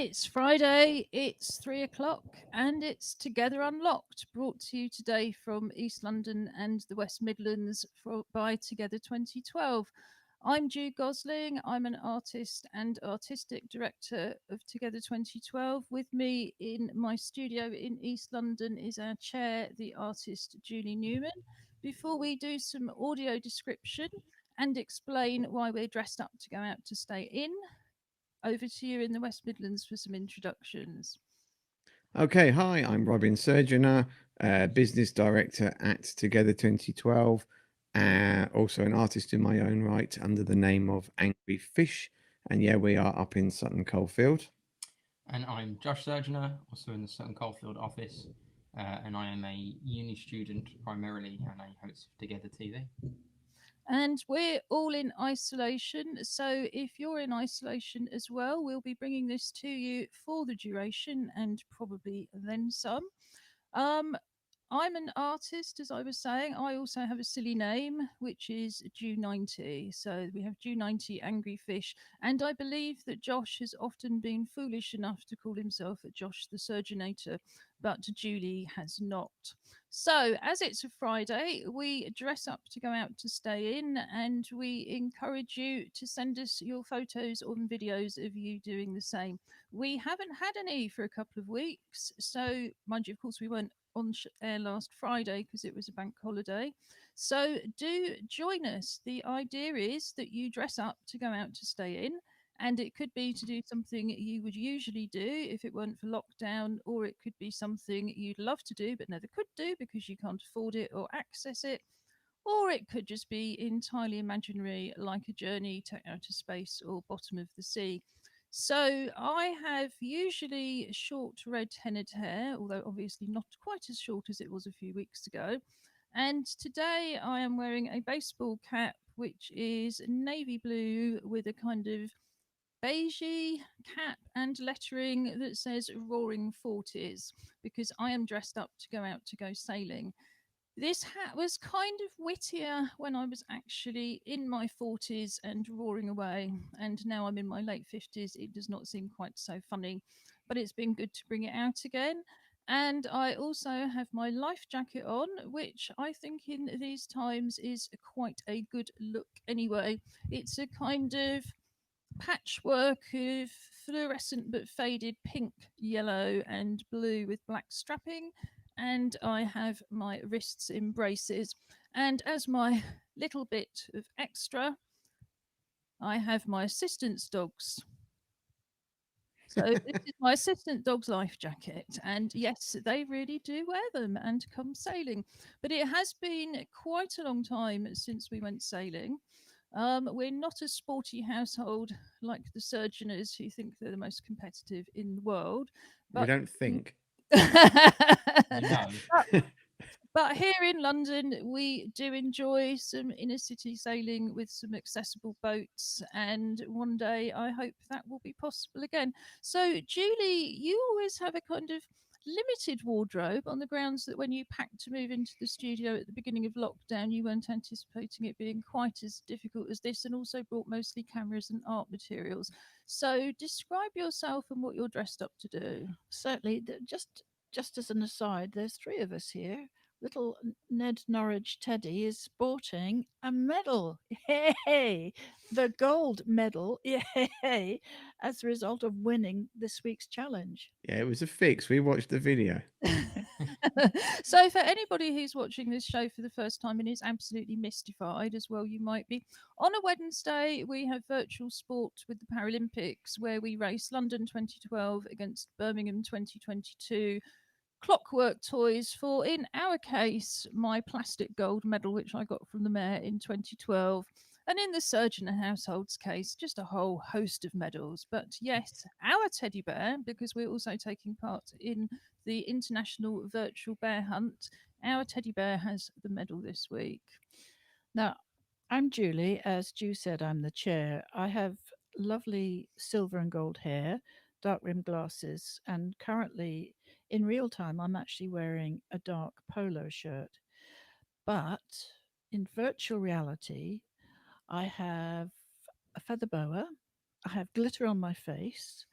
It's Friday, it's 3 o'clock, and it's Together Unlocked, brought to you today from East London and the West Midlands by Together 2012. I'm Jude Gosling. I'm an artist and artistic director of Together 2012. With me in my studio in East London is our chair, the artist Julie Newman. Before we do some audio description and explain why we're dressed up to go out to stay in, over to you in the West Midlands for some introductions. Okay, hi, I'm Robin Surgenor, business director at Together 2012, also an artist in my own right under the name of Angry Fish. And yeah, we are up in Sutton Coldfield. And I'm Josh Surgenor, also in the Sutton Coldfield office, and I am a uni student primarily and a host of Together TV. And we're all in isolation. So if you're in isolation as well, we'll be bringing this to you for the duration and probably then some. Um, I'm an artist, as I was saying. I also have a silly name, which is Jew90. So we have Jew90 Angry Fish. And I believe that Josh has often been foolish enough to call himself Josh the Surgenator, but Julie has not. So, as it's a Friday, we dress up to go out to stay in, and we encourage you to send us your photos or videos of you doing the same. We haven't had any for a couple of weeks. So, mind you, of course, we weren't on air last Friday because it was a bank holiday. So do join us. The idea is that you dress up to go out to stay in. And it could be to do something you would usually do if it weren't for lockdown, or it could be something you'd love to do but never could do because you can't afford it or access it. Or it could just be entirely imaginary, like a journey to outer space or bottom of the sea. So I have usually short red hennaed hair, although obviously not quite as short as it was a few weeks ago. And today I am wearing a baseball cap, which is navy blue with a kind of beigey cap and lettering that says Roaring Forties, because I am dressed up to go out to go sailing. This hat was kind of wittier when I was actually in my 40s and roaring away. And now I'm in my late 50s. It does not seem quite so funny, but it's been good to bring it out again. And I also have my life jacket on, which I think in these times is quite a good look anyway. It's a kind of patchwork of fluorescent but faded pink, yellow, and blue with black strapping. And I have my wrists in braces. And as my little bit of extra, I have my assistant's dogs. So this is my assistant dog's life jacket, and yes, they really do wear them and come sailing. But it has been quite a long time since we went sailing. We're not a sporty household like the Surgenors, who think they're the most competitive in the world, We but don't think. You know, but here in London, we do enjoy some inner city sailing with some accessible boats. And one day I hope that will be possible again. So, Julie, you always have a kind of limited wardrobe on the grounds that when you packed to move into the studio at the beginning of lockdown, you weren't anticipating it being quite as difficult as this, and also brought mostly cameras and art materials. So, describe yourself and what you're dressed up to do. Certainly, just as an aside, there's three of us here. Little Ned Norwich Teddy is sporting a medal. Yay! The gold medal. Yay! As a result of winning this week's challenge. Yeah, it was a fix. We watched the video. So, for anybody who's watching this show for the first time and is absolutely mystified, as well, you might be, on a Wednesday we have virtual sport with the Paralympics, where we race London 2012 against Birmingham 2022. Clockwork toys for, in our case, my plastic gold medal, which I got from the mayor in 2012. And in the surgeon and household's case, just a whole host of medals. But yes, our teddy bear, because we're also taking part in the International Virtual Bear Hunt, our teddy bear has the medal this week. Now, I'm Julie. As Ju said, I'm the chair. I have lovely silver and gold hair, dark rimmed glasses, and currently, in real time, I'm actually wearing a dark polo shirt. But in virtual reality, I have a feather boa, I have glitter on my face,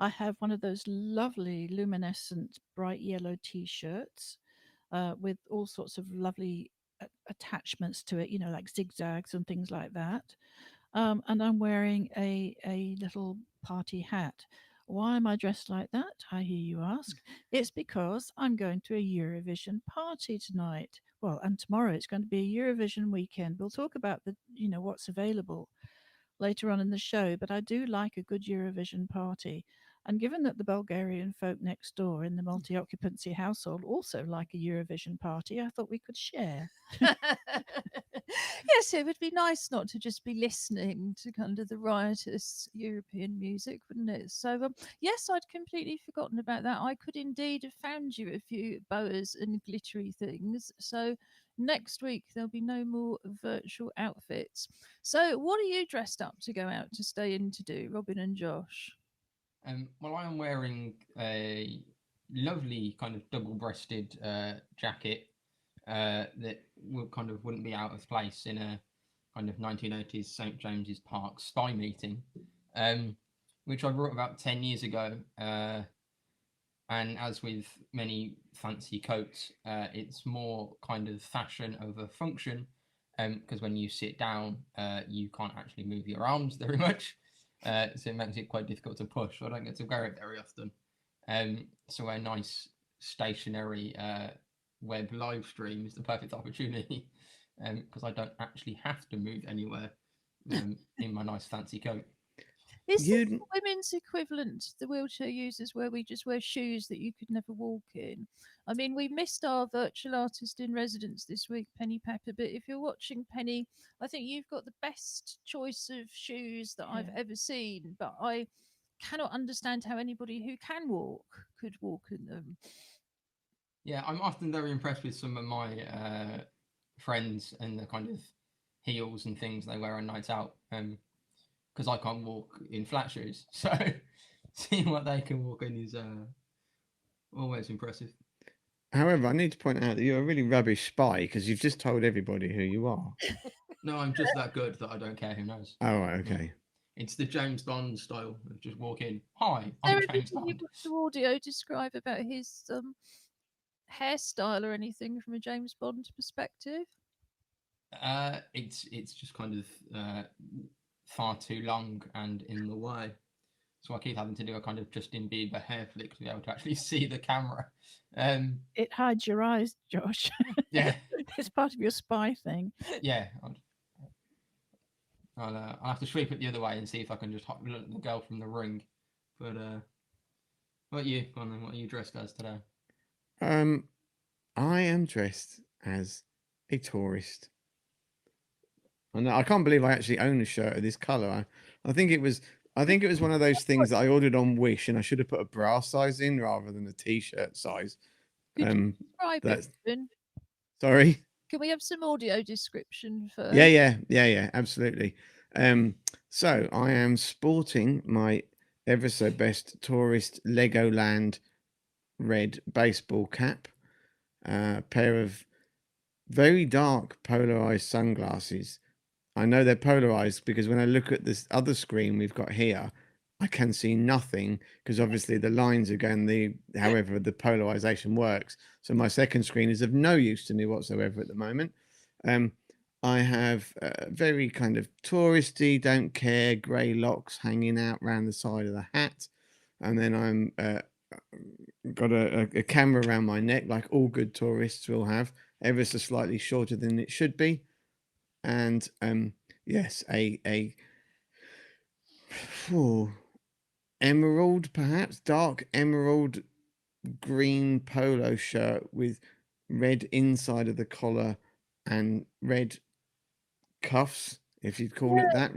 I have one of those lovely luminescent bright yellow t-shirts with all sorts of lovely attachments to it, like zigzags and things like that. And I'm wearing a little party hat. Why am I dressed like that? I hear you ask. It's because I'm going to a Eurovision party tonight. Well, and tomorrow it's going to be a Eurovision weekend. We'll talk about what's available later on in the show, but I do like a good Eurovision party. And given that the Bulgarian folk next door in the multi occupancy household also like a Eurovision party, I thought we could share. Yes, it would be nice not to just be listening to kind of the riotous European music, wouldn't it? So, yes, I'd completely forgotten about that. I could indeed have found you a few boas and glittery things. So, next week there'll be no more virtual outfits. So, what are you dressed up to go out to stay in to do, Robin and Josh? Well, I am wearing a lovely kind of double-breasted jacket that wouldn't be out of place in a kind of 1980s St James's Park spy meeting, which I brought about 10 years ago. And as with many fancy coats, it's more kind of fashion over function, because when you sit down, you can't actually move your arms very much. So it makes it quite difficult to push. So I don't get to wear it very often. So a nice stationary web live stream is the perfect opportunity, because I don't actually have to move anywhere in my nice fancy coat. Is this the You women's equivalent to the wheelchair users where we just wear shoes that you could never walk in? I mean, we missed our virtual artist in residence this week, Penny Pepper, but if you're watching Penny, I think you've got the best choice of shoes that I've Yeah. ever seen, but I cannot understand how anybody who can walk could walk in them. Yeah, I'm often very impressed with some of my friends and the kind of heels and things they wear on nights out. Because I can't walk in flat shoes, so seeing what they can walk in is always impressive. However, I need to point out that you're a really rubbish spy because you've just told everybody who you are. No, I'm just that good that I don't care who knows. Oh, right, okay. It's the James Bond style of just walk in. Hi, Is there I'm James anything you Bond. want to audio describe about his hairstyle or anything from a James Bond perspective? It's just kind of far too long and in the way. So I keep having to do a kind of Justin Bieber hair flick to be able to actually see the camera. It hides your eyes, Josh. Yeah, It's part of your spy thing. yeah. I'll have to sweep it the other way and see if I can just look at the girl from the ring. But what are you? Go on then, what are you dressed as today? Um, I am dressed as a tourist. I can't believe I actually own a shirt of this color. I think it was. I think it was one of those things that I ordered on Wish, and I should have put a bra size in rather than a t-shirt size. Could you describe That's it, Robin? sorry. Can we have some audio description Yeah, first? yeah, absolutely. So I am sporting my ever so best tourist Legoland red baseball cap, a pair of very dark polarized sunglasses. I know they're polarized because when I look at this other screen we've got here, I can see nothing because obviously the lines are going however the polarization works. So my second screen is of no use to me whatsoever at the moment. Um, I have very kind of touristy, don't care, grey locks hanging out round the side of the hat, and then I'm got a camera around my neck, like all good tourists will have, ever so slightly shorter than it should be, and yes, a oh, emerald, perhaps dark emerald green polo shirt with red inside of the collar and red cuffs, if you'd call it that,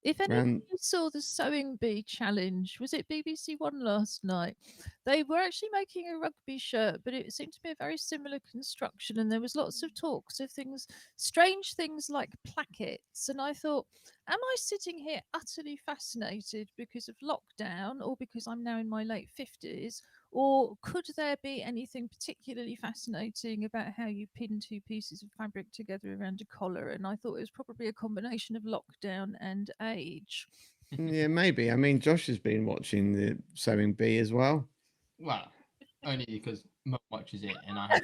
If any of round. you saw the Sewing Bee challenge, was it BBC One last night? They were actually making a rugby shirt, but it seemed to be a very similar construction, and there was lots of talks of things, strange things like plackets. And I thought, am I sitting here utterly fascinated because of lockdown, or because I'm now in my late 50s? Or could there be anything particularly fascinating about how you pin two pieces of fabric together around a collar? And I thought it was probably a combination of lockdown and age. Yeah, maybe. I mean, Josh has been watching the Sewing Bee as well. Well, only because Mum watches it, and I have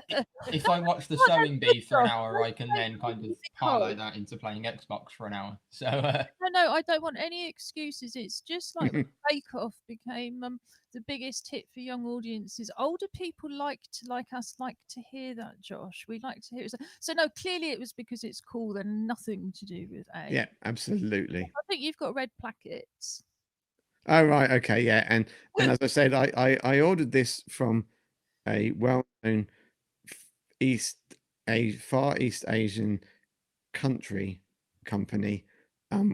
to. If I watch the Not no sewing good, bee for an Josh. hour, Don't I can make then me kind of parlay difficult. that into playing Xbox for an hour. So No, no, I don't want any excuses. It's just like when Bake Off became the biggest hit for young audiences. Older people like us like to hear that, Josh. We like to hear it. So no, clearly it was because it's cool and nothing to do with Yeah, age. absolutely. I think you've got red plackets. Oh, right. Okay. Yeah. And as I said, I ordered this from a well-known East a Far East Asian country company,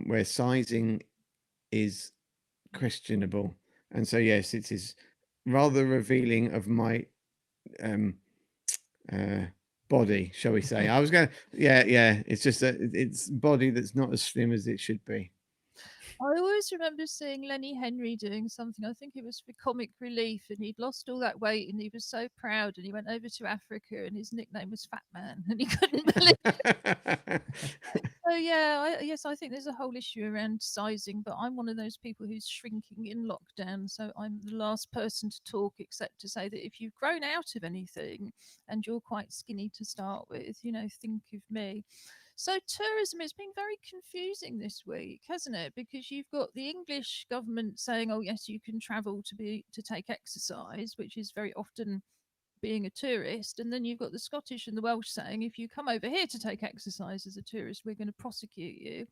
where sizing is questionable. And so, yes, it is rather revealing of my um, uh, body, shall we say. I was going to, yeah, yeah. It's just that it's body that's not as slim as it should be. I always remember seeing Lenny Henry doing something. I think it was for Comic Relief, and he'd lost all that weight, and he was so proud. And he went over to Africa, and his nickname was Fat Man, and he couldn't believe. So yeah, yes, I think there's a whole issue around sizing, but I'm one of those people who's shrinking in lockdown. So I'm the last person to talk, except to say that if you've grown out of anything and you're quite skinny to start with, think of me. So tourism has been very confusing this week, hasn't it? Because you've got the English government saying, "Oh yes, you can travel to take exercise," which is very often being a tourist. And then you've got the Scottish and the Welsh saying, if you come over here to take exercise as a tourist, we're going to prosecute you.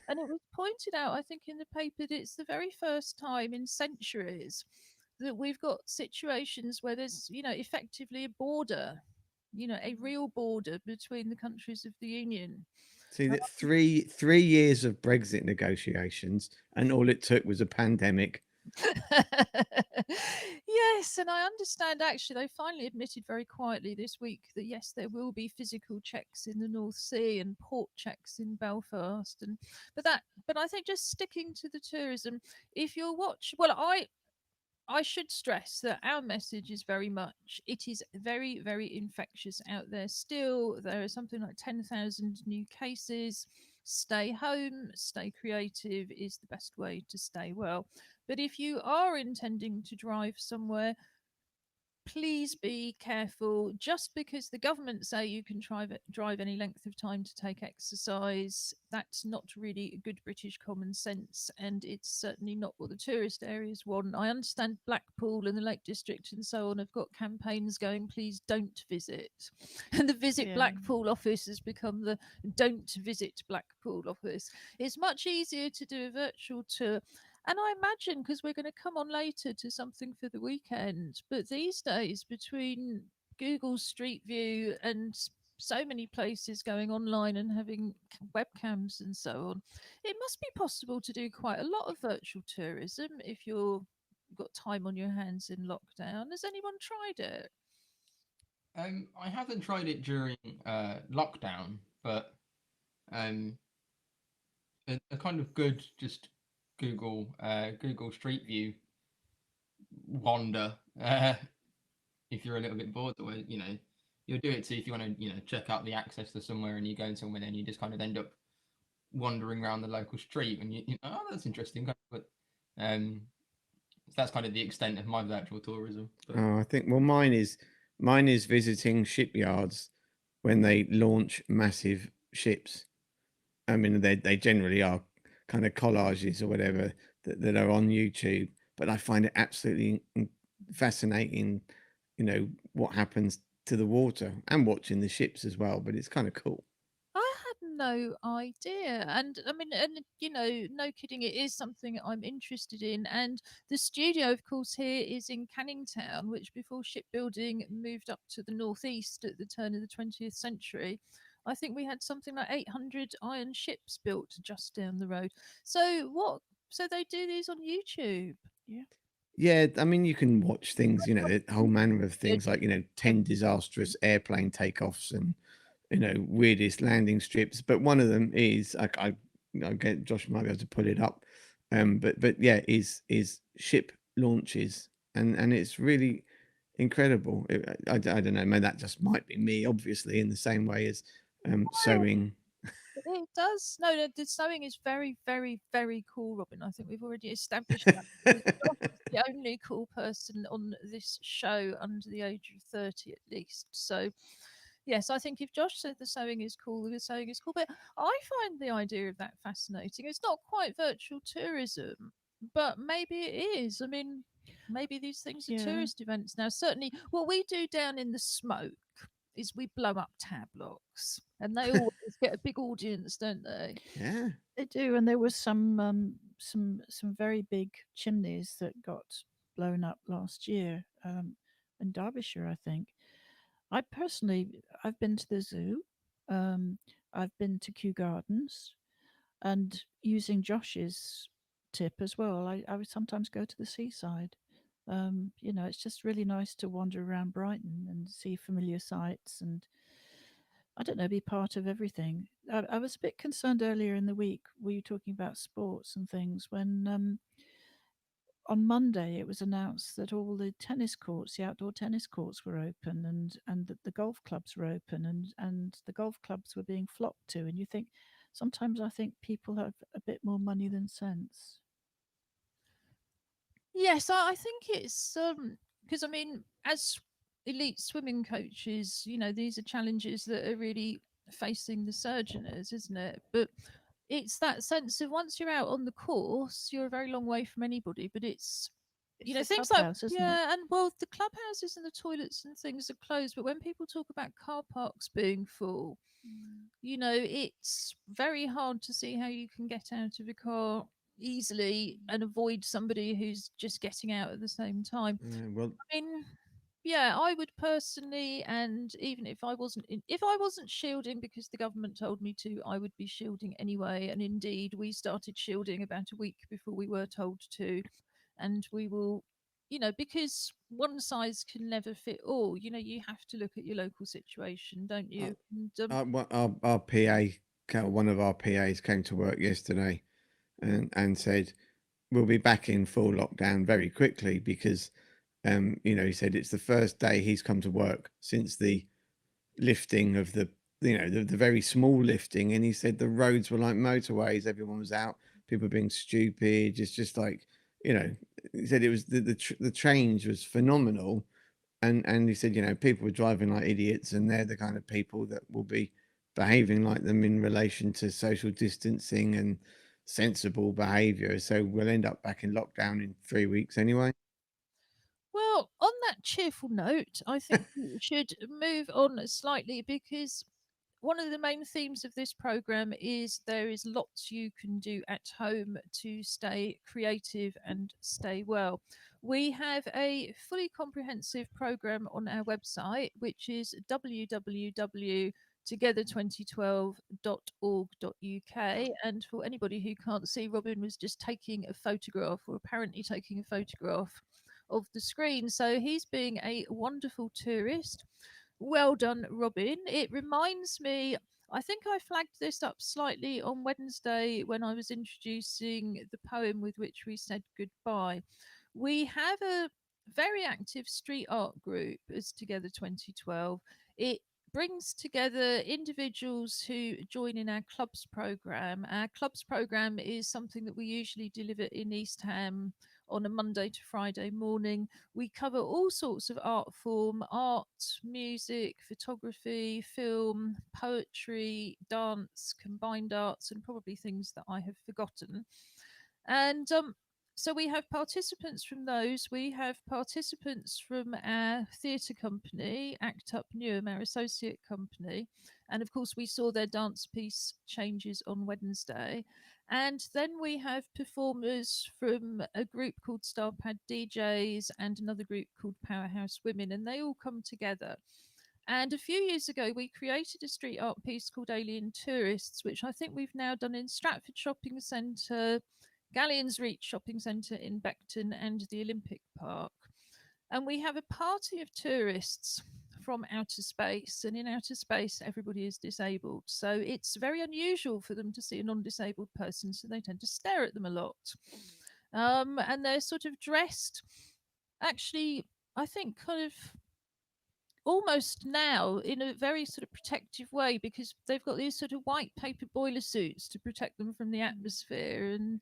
And it was pointed out, I think, in the paper that it's the very first time in centuries that we've got situations where there's, effectively a border, a real border between the countries of the Union. See that three years of Brexit negotiations, and all it took was a pandemic. Yes, and I understand actually they finally admitted very quietly this week that yes, there will be physical checks in the North Sea and port checks in Belfast, and but I think just sticking to the tourism, if you're well, I should stress that our message is very much it is very, very infectious out there. Still, there are something like 10,000 new cases. Stay home, stay creative is the best way to stay well. But if you are intending to drive somewhere, please be careful. Just because the government say you can drive any length of time to take exercise, that's not really good British common sense, and it's certainly not what the tourist areas want. I understand Blackpool and the Lake District and so on have got campaigns going, please don't visit. And the Visit Yeah. Blackpool office has become the Don't Visit Blackpool office. It's much easier to do a virtual tour, and I imagine because we're going to come on later to something for the weekend, but these days between Google Street View and so many places going online and having webcams and so on, it must be possible to do quite a lot of virtual tourism if you're got time on your hands in lockdown. Has anyone tried it? I haven't tried it during lockdown, but um, a kind of good just Google Street View wander. If you're a little bit bored, or you'll do it too if you want to check out the access to somewhere, and you go somewhere and you just kind of end up wandering around the local street, and oh, that's interesting. But so that's kind of the extent of my virtual tourism. But Oh, I think mine is visiting shipyards when they launch massive ships. I mean, they generally are kind of collages or whatever that are on YouTube, but I find it absolutely fascinating, what happens to the water and watching the ships as well. But it's kind of cool. I had no idea. And I mean, and no kidding, it is something I'm interested in. And the studio, of course, here is in Canning Town, which before shipbuilding moved up to the northeast at the turn of the 20th century. I think we had something like 800 iron ships built just down the road. So what? So they do these on YouTube. Yeah. Yeah, I mean, you can watch things, a whole manner of Yeah, things like, 10 disastrous airplane takeoffs and, weirdest landing strips. But one of them is, I get Josh might be able to pull it up. But yeah, is ship launches. And it's really incredible. I don't know, maybe that just might be me, obviously, in the same way as sewing. does. No, no, the sewing is very, very, very cool, Robin. I think we've already established that because Josh is the only cool person on this show under the age of 30 at least. So, yes, I think if Josh said the sewing is cool, the sewing is cool. But I find the idea of that fascinating. It's not quite virtual tourism, but maybe it is. I mean, maybe these things are Yeah. tourist events now. Certainly, what we do down in the smoke is we blow up tab blocks, and they always get a big audience, don't they? Yeah. They do, and there was some very big chimneys that got blown up last year in Derbyshire, I think. I personally, I've been to the zoo, um, I've been to Kew Gardens, and using Josh's tip as well, I would sometimes go to the seaside. It's just really nice to wander around Brighton and see familiar sights and I don't know, be part of everything. I was a bit concerned earlier in the week. Were you talking about sports and things when on Monday it was announced that all the tennis courts, the outdoor tennis courts, were open, and that the golf clubs were open, and the golf clubs were being flocked to. And you think sometimes I think people have a bit more money than sense. Yes, I think it's because I mean, as elite swimming coaches, these are challenges that are really facing the surgeoners, isn't it? But it's that sense of once you're out on the course, you're a very long way from anybody. But it's It's the things like clubhouse, isn't it? yeah, and well, the clubhouses and the toilets and things are closed. But when people talk about car parks being full, Mm. it's very hard to see how you can get out of a car easily and avoid somebody who's just getting out at the same time. Well, I mean, yeah, I would personally, and even if I wasn't shielding because the government told me to, I would be shielding anyway. And indeed, we started shielding about a week before we were told to, and we will. Because one size can never fit all. You have to look at your local situation, don't uh, you? And our PA, one of our PAs came to work yesterday and said, we'll be back in full lockdown very quickly because, he said it's the first day he's come to work since the lifting of the very small lifting, and he said the roads were like motorways, everyone was out, people being stupid, it's just like, you know he said it was the change was phenomenal, and he said, people were driving like idiots, and they're the kind of people that will be behaving like them in relation to social distancing and sensible behavior, so we'll end up back in lockdown in 3 weeks anyway. well, on that cheerful note, I think we should move on slightly because one of the main themes of this program is there is lots you can do at home to stay creative and stay well. We have a fully comprehensive program on our website, which is www.together2012.org.uk. And for anybody who can't see, Robin was just taking a photograph, or apparently taking a photograph of the screen. So he's being a wonderful tourist. Well done, Robin. It reminds me, I think I flagged this up slightly on Wednesday when I was introducing the poem with which we said goodbye. We have a very active street art group as Together 2012. It brings together individuals who join in our clubs program. Our clubs program is something that we usually deliver in East Ham on a Monday to Friday morning. We cover all sorts of art form: art, music, photography, film, poetry, dance, combined arts, and probably things that I have forgotten. And so we have participants from those. We have participants from our theatre company, Act Up Newham, our associate company. And of course, we saw their dance piece Changes on Wednesday. And then we have performers from a group called Starpad DJs and another group called Powerhouse Women, and they all come together. And a few years ago, we created a street art piece called Alien Tourists, which I think we've now done in Stratford Shopping Centre, Galleons Reach Shopping Centre in Beckton, and the Olympic Park. And we have a party of tourists from outer space, and in outer space, everybody is disabled. So it's very unusual for them to see a non disabled person, so they tend to stare at them a lot. And they're sort of dressed, actually, I think, kind of almost now in a very sort of protective way, because they've got these sort of white paper boiler suits to protect them from the atmosphere, and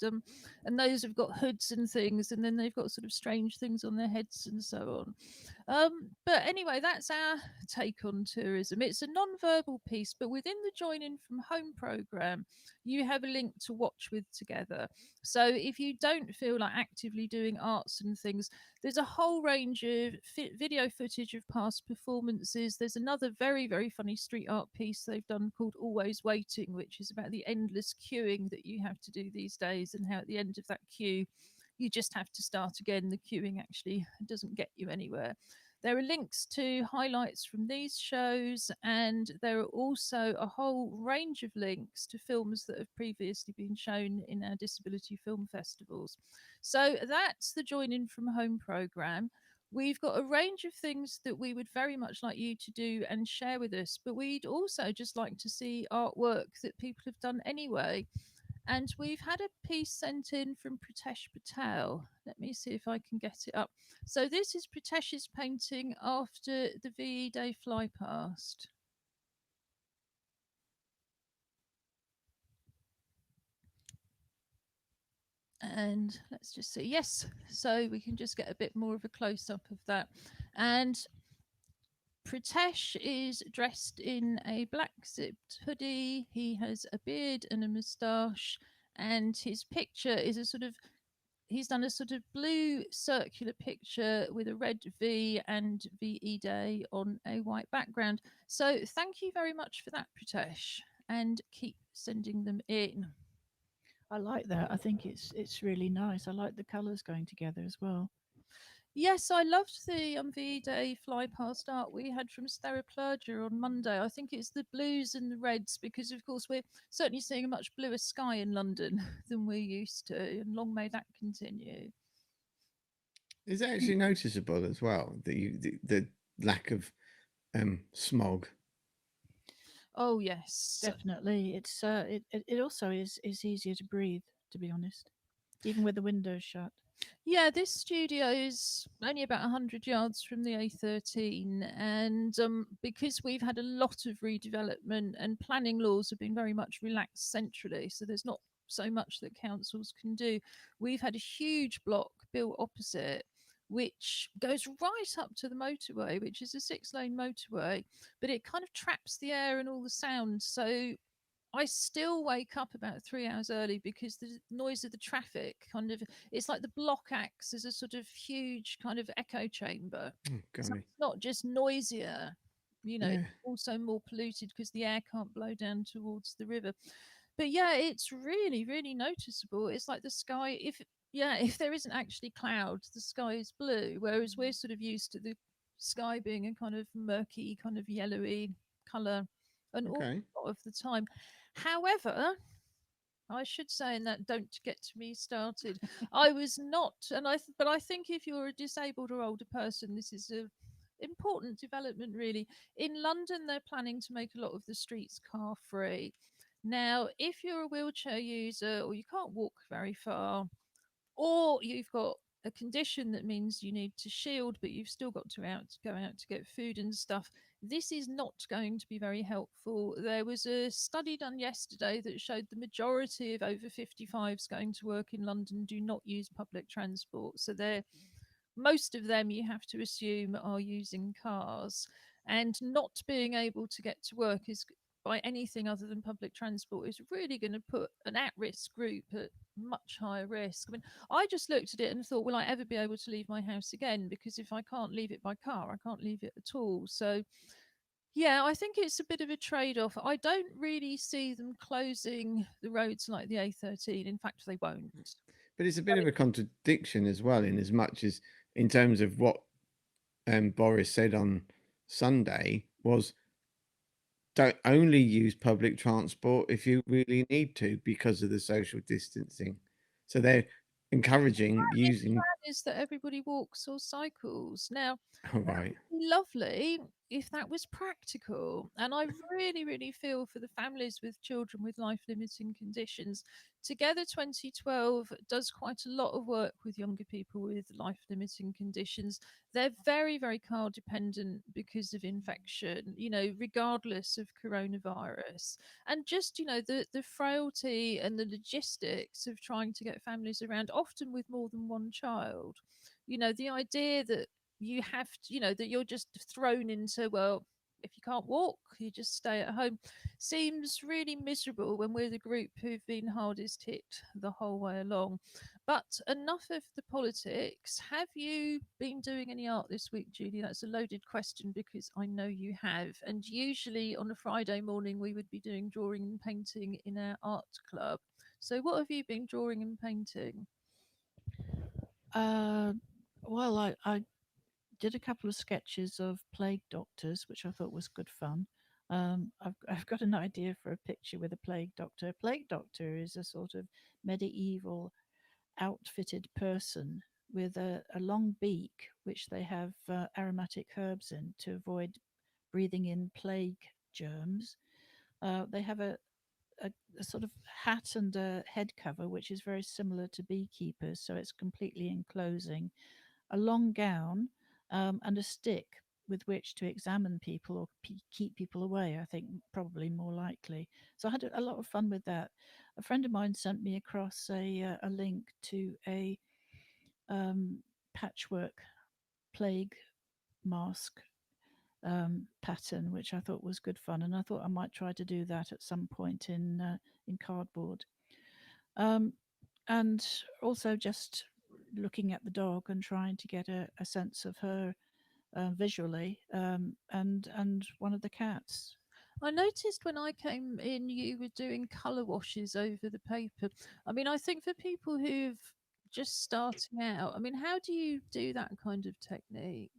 those have got hoods and things, and then they've got sort of strange things on their heads and so on. But anyway, that's our take on tourism. It's a non-verbal piece, but within the Join In From Home program, you have a link to watch with together. So if you don't feel like actively doing arts and things, there's a whole range of video footage of past performances. There's another very, very funny street art piece they've done called Always Waiting, which is about the endless queuing that you have to do these days, and how at the end of that queue, you just have to start again. The queuing actually doesn't get you anywhere. There are links to highlights from these shows, and there are also a whole range of links to films that have previously been shown in our disability film festivals. So that's the Join In From Home program. We've got a range of things that we would very much like you to do and share with us, but we'd also just like to see artwork that people have done anyway. And we've had a piece sent in from Pritesh Patel. Let me see if I can get it up. So this is Pritesh's painting after the VE Day fly past. And let's just see. Yes, so we can just get a bit more of a close up of that. And Pritesh is dressed in a black zipped hoodie. He has a beard and a moustache, and his picture is a sort of, he's done a sort of blue circular picture with a red V and VE Day on a white background. So thank you very much for that, Pritesh, and keep sending them in. I like that. I think it's really nice. I like the colours going together as well. Yes, I loved the VE Day fly past art we had from Steraplergia on Monday. I think it's the blues and the reds, because, of course, we're certainly seeing a much bluer sky in London than we're used to, and long may that continue. Is it actually noticeable as well that the lack of smog? Oh, yes. Definitely, it also is easier to breathe. To be honest, even with the windows shut. Yeah, this studio is only about 100 yards from the A13. And because we've had a lot of redevelopment and planning laws have been very much relaxed centrally, so there's not so much that councils can do, we've had a huge block built opposite, which goes right up to the motorway, which is a 6-lane motorway, but it kind of traps the air and all the sound. So I still wake up about 3 hours early, because the noise of the traffic kind of, it's like the block acts as a sort of huge kind of echo chamber. Oh, So golly. it's not just noisier, Yeah. it's also more polluted because the air can't blow down towards the river. But yeah, it's really, really noticeable. It's like the sky, if yeah, if there isn't actually clouds, the sky is blue, whereas we're sort of used to the sky being a kind of murky, kind of yellowy color an awful Okay. lot of the time. However, I should say, and that don't get me started. I was not, but I think if you're a disabled or older person, this is a important development. Really, in London, they're planning to make a lot of the streets car free. Now, if you're a wheelchair user or you can't walk very far, or you've got a condition that means you need to shield, but you've still got to go out to get food and stuff, this is not going to be very helpful. There was a study done yesterday that showed the majority of over 55s going to work in London do not use public transport. So they're, most of them, you have to assume, are using cars, and not being able to get to work is by anything other than public transport is really going to put an at-risk group at much higher risk. I mean, I just looked at it and thought, will I ever be able to leave my house again? Because if I can't leave it by car, I can't leave it at all. So yeah, I think it's a bit of a trade-off. I don't really see them closing the roads like the A13. In fact, they won't. But it's a bit of a contradiction as well, in as much as in terms of what Boris said on Sunday was, don't only use public transport if you really need to because of the social distancing. So they're encouraging His using. plan is that everybody walks or cycles. Now, Oh, that right. would be lovely if that was practical. And I really, really feel for the families with children with life limiting conditions. Together 2012 does quite a lot of work with younger people with life limiting conditions. They're very, very car dependent because of infection, regardless of coronavirus. And just, the frailty and the logistics of trying to get families around, often with more than one child. The idea that you have to, that you're just thrown into, well, if you can't walk, you just stay at home, seems really miserable when we're the group who've been hardest hit the whole way along. But enough of the politics. Have you been doing any art this week, Julie? That's a loaded question because I know you have. And usually on a Friday morning, we would be doing drawing and painting in our art club. So, what have you been drawing and painting? Uh, well, I did a couple of sketches of plague doctors, which I thought was good fun. I've got an idea for a picture with a plague doctor. A plague doctor is a sort of medieval outfitted person with a long beak, which they have aromatic herbs in to avoid breathing in plague germs. They have a sort of hat and a head cover, which is very similar to beekeepers, so it's completely enclosing, a long gown, and a stick with which to examine people or keep people away, I think, probably more likely. So I had a lot of fun with that. A friend of mine sent me across a link to a patchwork plague mask pattern, which I thought was good fun, and I thought I might try to do that at some point in cardboard. Um, and also just looking at the dog and trying to get a sense of her visually, and one of the cats. I noticed when I came in, you were doing colour washes over the paper. I mean, I think for people who've just starting out, I mean, how do you do that kind of technique?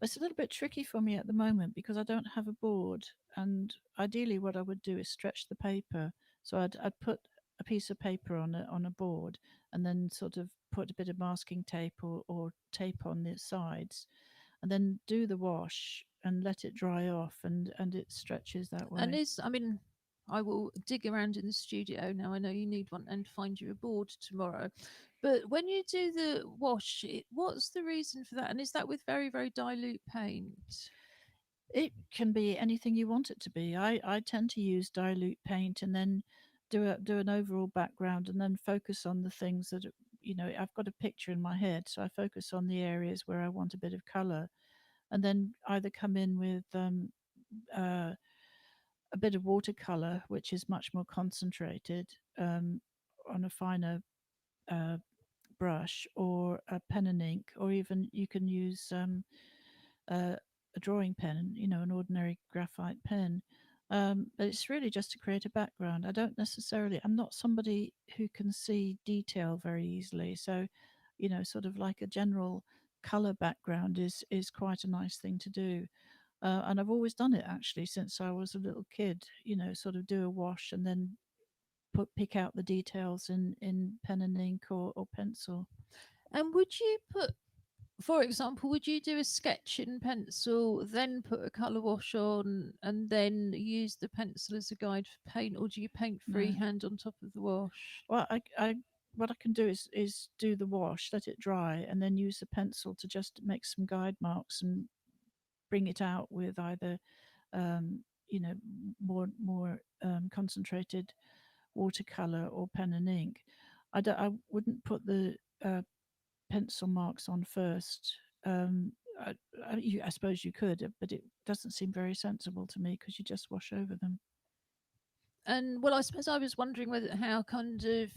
It's a little bit tricky for me at the moment because I don't have a board, and ideally, what I would do is stretch the paper. So I'd put a piece of paper on a board, and then sort of put a bit of masking tape or tape on the sides, and then do the wash and let it dry off, and it stretches that And way. I mean, I will dig around in the studio now. I know you need one and find you a board tomorrow. But when you do the wash, what's the reason for that? And is that with very, very dilute paint? It can be anything you want it to be. I tend to use dilute paint and then do an overall background and then focus on the things that I've got a picture in my head, so I focus on the areas where I want a bit of color, and then either come in with uh, a bit of watercolor, which is much more concentrated, on a finer uh, brush, or a pen and ink, or even you can use uh, a drawing pen, an ordinary graphite pen. But it's really just to create a background. I'm not somebody who can see detail very easily. So, sort of like a general color background is quite a nice thing to do. And I've always done it actually since I was a little kid, sort of do a wash and then pick out the details in pen and ink or pencil. And would you put, for example, would you do a sketch in pencil, then put a colour wash on, and then use the pencil as a guide for paint, or do you paint No. freehand on top of the wash? Well, what I can do is do the wash, let it dry, and then use the pencil to just make some guide marks and bring it out with either um, more concentrated watercolor or pen and ink. I wouldn't put the pencil marks on first. I, I suppose you could, but it doesn't seem very sensible to me because you just wash over them. And well, I suppose I was wondering whether how kind of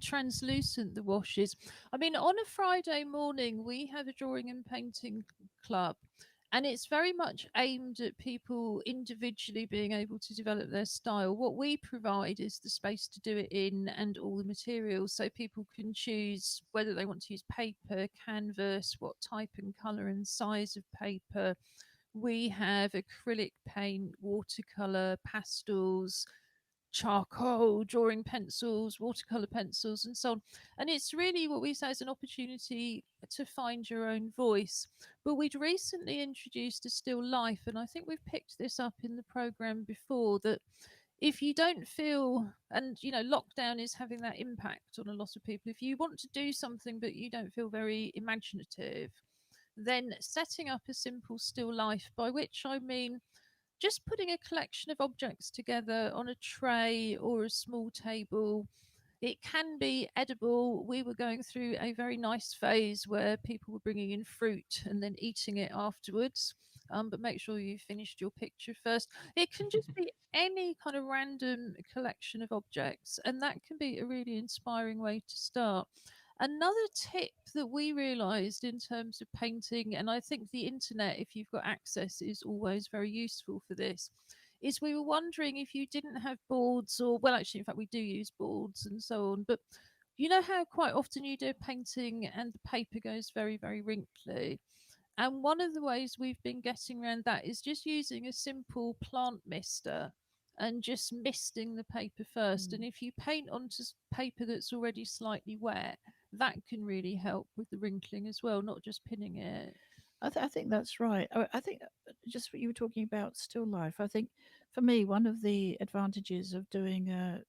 translucent the wash is. I mean, on a Friday morning, we have a drawing and painting club, and it's very much aimed at people individually being able to develop their style. What we provide is the space to do it in and all the materials, so people can choose whether they want to use paper, canvas, what type and colour and size of paper. We have acrylic paint, watercolour, pastels, charcoal, drawing pencils, watercolor pencils, and so on. And it's really what we say is an opportunity to find your own voice. But we'd recently introduced a still life, and I think we've picked this up in the program before, that if you don't feel, and lockdown is having that impact on a lot of people, if you want to do something but you don't feel very imaginative, then setting up a simple still life, by which I mean just putting a collection of objects together on a tray or a small table. It can be edible. We were going through a very nice phase where people were bringing in fruit and then eating it afterwards. But make sure you finished your picture first. It can just be any kind of random collection of objects, and that can be a really inspiring way to start. Another tip that we realized in terms of painting, and I think the internet, if you've got access, is always very useful for this, is we were wondering if you didn't have boards, or, well, actually, in fact, we do use boards and so on, but you know how quite often you do a painting and the paper goes very, very wrinkly? And one of the ways we've been getting around that is just using a simple plant mister and just misting the paper first. And Mm. if you paint onto paper that's already slightly wet, that can really help with the wrinkling as well, not just pinning it. I think that's right. I think just what you were talking about still life. I think for me, one of the advantages of doing a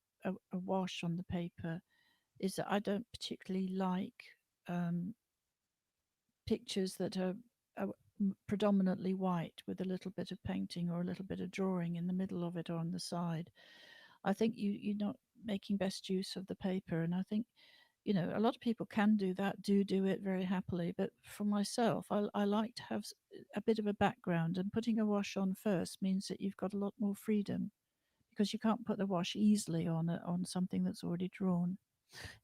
wash on the paper is that I don't particularly like um, pictures that are predominantly white with a little bit of painting or a little bit of drawing in the middle of it or on the side. I think you're not making best use of the paper, and I think a lot of people can do that, do it very happily. But for myself, I like to have a bit of a background, and putting a wash on first means that you've got a lot more freedom because you can't put the wash easily on something that's already drawn.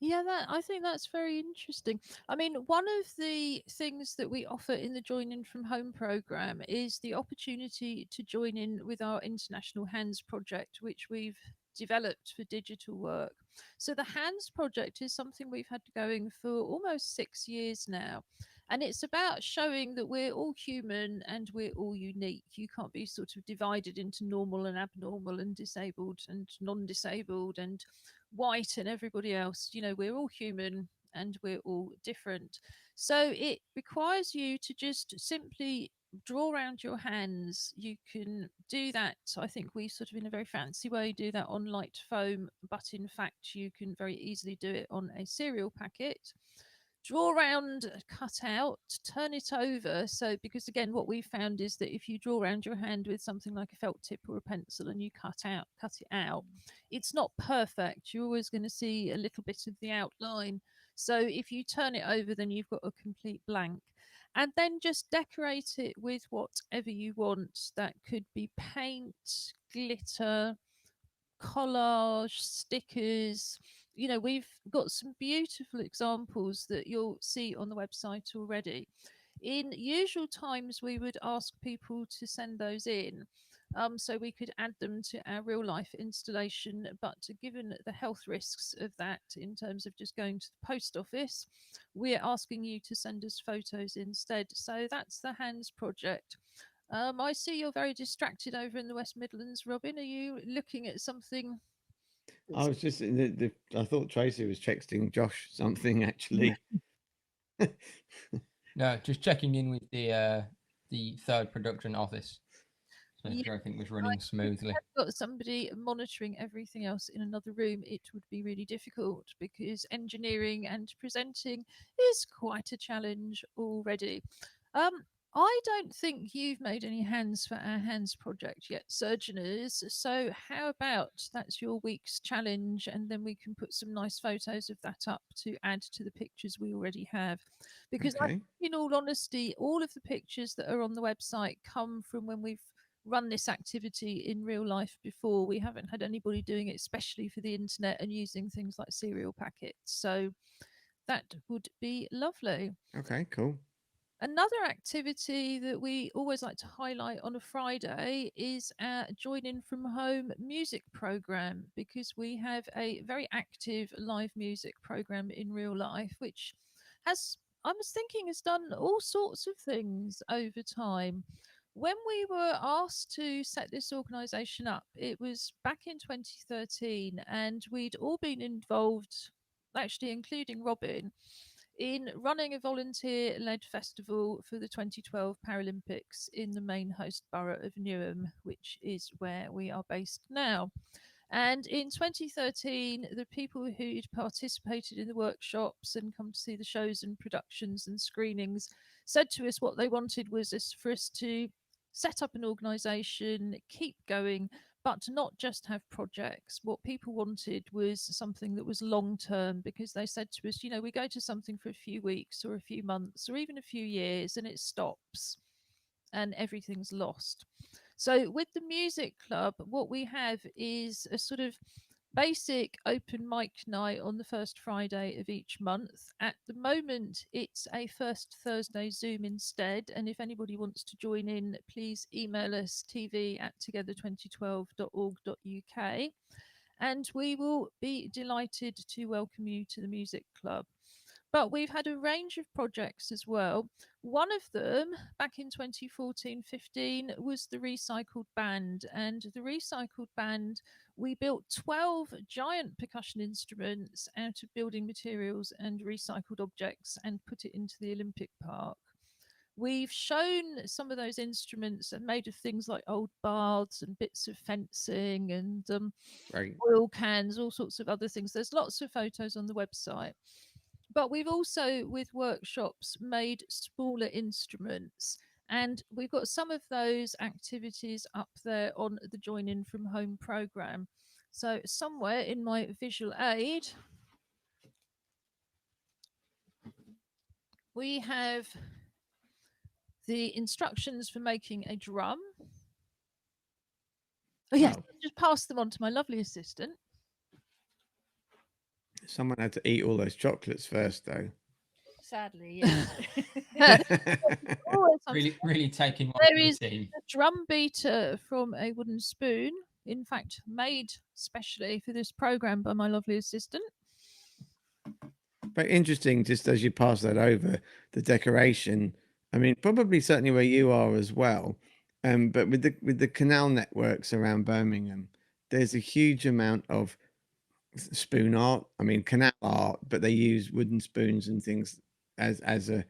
Yeah, that I think that's very interesting. I mean, one of the things that we offer in the Join In from Home program is the opportunity to join in with our International Hands project, which we've developed for digital work. So the Hands project is something we've had going for almost 6 years now. And it's about showing that we're all human and we're all unique. You can't be sort of divided into normal and abnormal and disabled and non disabled and white and everybody else. We're all human and we're all different. So it requires you to just simply draw around your hands. You can do that. I think we sort of, in a very fancy way, do that on light foam, but in fact, you can very easily do it on a cereal packet. Draw around, cut out, turn it over. So, because again, what we found is that if you draw around your hand with something like a felt tip or a pencil and you cut it out, it's not perfect. You're always going to see a little bit of the outline. So, if you turn it over, then you've got a complete blank. And then just decorate it with whatever you want. That could be paint, glitter, collage, stickers. We've got some beautiful examples that you'll see on the website already. In usual times, we would ask people to send those in. So we could add them to our real life installation. But given the health risks of that in terms of just going to the post office, we're asking you to send us photos instead. So that's the Hands project. I see you're very distracted over in the West Midlands, Robin. Are you looking at something? I was just in I thought Tracy was texting Josh something actually. No, just checking in with the third production office, so Yeah, everything was I running think smoothly. I've got somebody monitoring everything else in another room. It would be really difficult because engineering and presenting is quite a challenge already. Um, I don't think you've made any hands for our hands project yet, Surgenors. So how about that's your week's challenge, and then we can put some nice photos of that up to add to the pictures we already have. Because Okay. in all honesty, all of the pictures that are on the website come from when we've run this activity in real life before. We haven't had anybody doing it, especially for the internet and using things like cereal packets. So that would be lovely. Okay, cool. Another activity that we always like to highlight on a Friday is our Join In From Home music program, because we have a very active live music program in real life, which has, I was thinking, has done all sorts of things over time. When we were asked to set this organisation up, it was back in 2013, and we'd all been involved, actually, including Robin, in running a volunteer led festival for the 2012 Paralympics in the main host borough of Newham, which is where we are based now. And in 2013, the people who'd participated in the workshops and come to see the shows and productions and screenings said to us what they wanted was for us to set up an organisation, keep going, but to not just have projects. What people wanted was something that was long term, because they said to us, we go to something for a few weeks or a few months or even a few years and it stops and everything's lost. So, with the music club, what we have is a sort of basic open mic night on the first Friday of each month. At the moment, it's a first Thursday Zoom instead. And if anybody wants to join in, please email us tv@together2012.org.uk. And we will be delighted to welcome you to the music club. But we've had a range of projects as well. One of them, back in 2014-15, was the Recycled Band. And the Recycled Band, we built 12 giant percussion instruments out of building materials and recycled objects and put it into the Olympic Park. We've shown some of those instruments are made of things like old baths and bits of fencing and Right. oil cans, all sorts of other things. There's lots of photos on the website. But we've also, with workshops, made smaller instruments. And we've got some of those activities up there on the Join In From Home programme. So, somewhere in my visual aid, we have the instructions for making a drum. Oh, yes, Wow. just pass them on to my lovely assistant. Someone had to eat all those chocolates first, though. Sadly, yes. Oh, Really, really taking one there for the is team. a drum beater from a wooden spoon, in fact, made specially for this programme by my lovely assistant. Very interesting, just as you pass that over, the decoration. I mean, probably certainly where you are as well. But with the canal networks around Birmingham, there's a huge amount of spoon art. I mean, canal art, but they use wooden spoons and things as a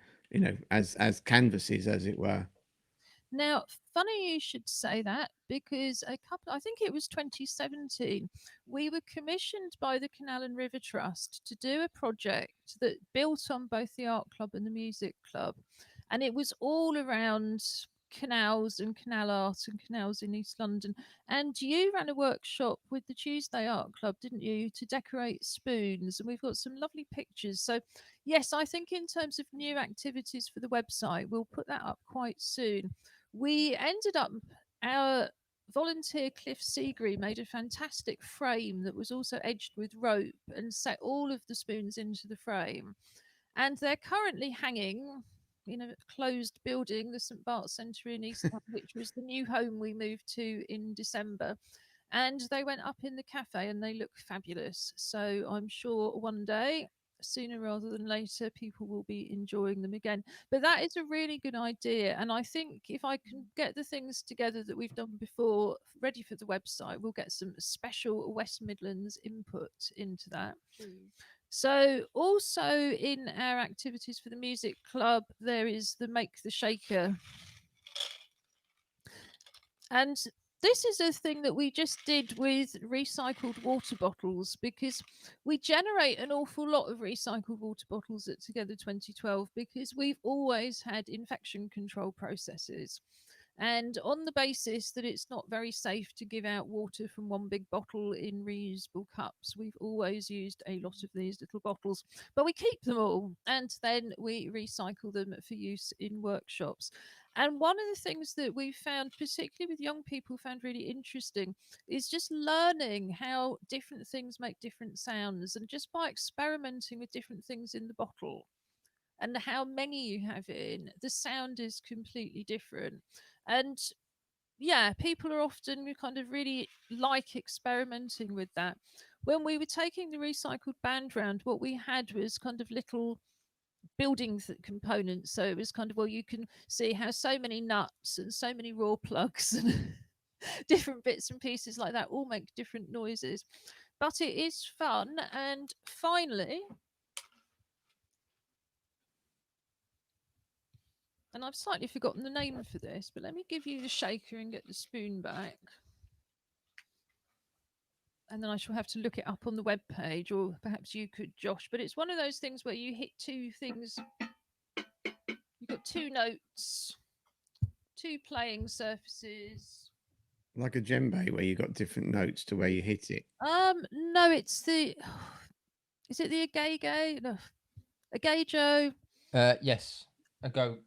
as canvases, as it were. Now, funny you should say that, because I think it was 2017, we were commissioned by the Canal and River Trust to do a project that built on both the art club and the music club. And it was all around canals and canal art and canals in East London. And you ran a workshop with the Tuesday Art Club, didn't you, to decorate spoons? And we've got some lovely pictures. So, yes, I think in terms of new activities for the website, we'll put that up quite soon. We ended up, our volunteer Cliff Seagree made a fantastic frame that was also edged with rope and set all of the spoons into the frame. And they're currently hanging in a closed building, the St Bart's Centre in East London, which was the new home we moved to in December. And they went up in the cafe and they look fabulous. So I'm sure one day, sooner rather than later, people will be enjoying them again. But that is a really good idea. And I think if I can get the things together that we've done before ready for the website, we'll get some special West Midlands input into that. Please. So, also in our activities for the music club, there is the Make the Shaker. And this is a thing that we just did with recycled water bottles, because we generate an awful lot of recycled water bottles at Together 2012 because we've always had infection control processes. And on the basis that it's not very safe to give out water from one big bottle in reusable cups, we've always used a lot of these little bottles, but we keep them all and then we recycle them for use in workshops. And one of the things that we found, particularly with young people, found really interesting is just learning how different things make different sounds, and just by experimenting with different things in the bottle and how many you have in, the sound is completely different. And yeah, people are often kind of really like experimenting with that. When we were taking the recycled band round, what we had was kind of little building components. So it was kind of, well, you can see how so many nuts and so many raw plugs and different bits and pieces like that all make different noises. But it is fun. And finally, and I've slightly forgotten the name for this, but let me give you the shaker and get the spoon back. And then I shall have to look it up on the web page, or perhaps you could, Josh. But it's one of those things where you hit two things. You've got two notes, two playing surfaces. Like a djembe where you got different notes to where you hit it. No, it's the. Is it the agage? No, agajo. Yes, a go.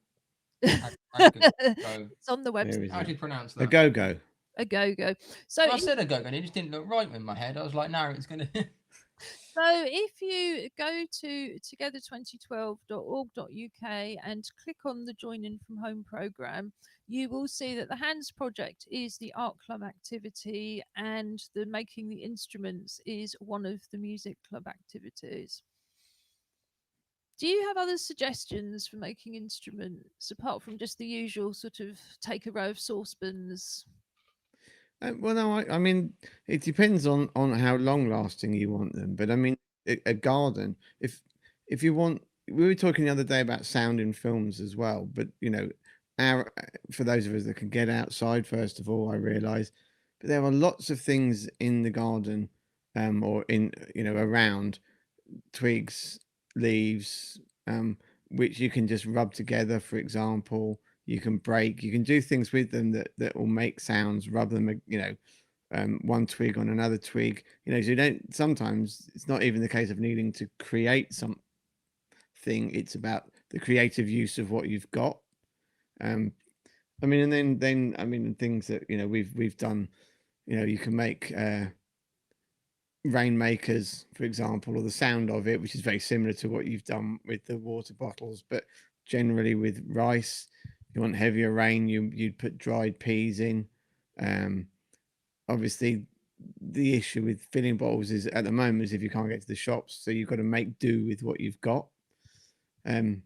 Go. It's on the website. How do you pronounce A that? go-go. A go-go. So I said a go-go, and it just didn't look right in my head. I was like, no, it's gonna. So if you go to together2012.org.uk and click on the Join In From Home programme, you will see that the Hands Project is the art club activity and the Making the Instruments is one of the music club activities. Do you have other suggestions for making instruments apart from just the usual sort of take a row of saucepans? Well, no, I mean, it depends on how long lasting you want them. But I mean, a garden, if you want, we were talking the other day about sound in films as well. But you know, our for those of us that can get outside, first of all, I realise, but there are lots of things in the garden, or in around twigs, leaves, which you can just rub together. For example, you can break, you can do things with them that will make sounds, rub them, one twig on another twig, so you don't, sometimes it's not even the case of needing to create something, it's about the creative use of what you've got. I mean, and then I mean, things that we've done, you can make rainmakers, for example, or the sound of it, which is very similar to what you've done with the water bottles, but generally with rice, you want heavier rain, you'd put dried peas in. Obviously, the issue with filling bottles is at the moment is if you can't get to the shops, so you've got to make do with what you've got. And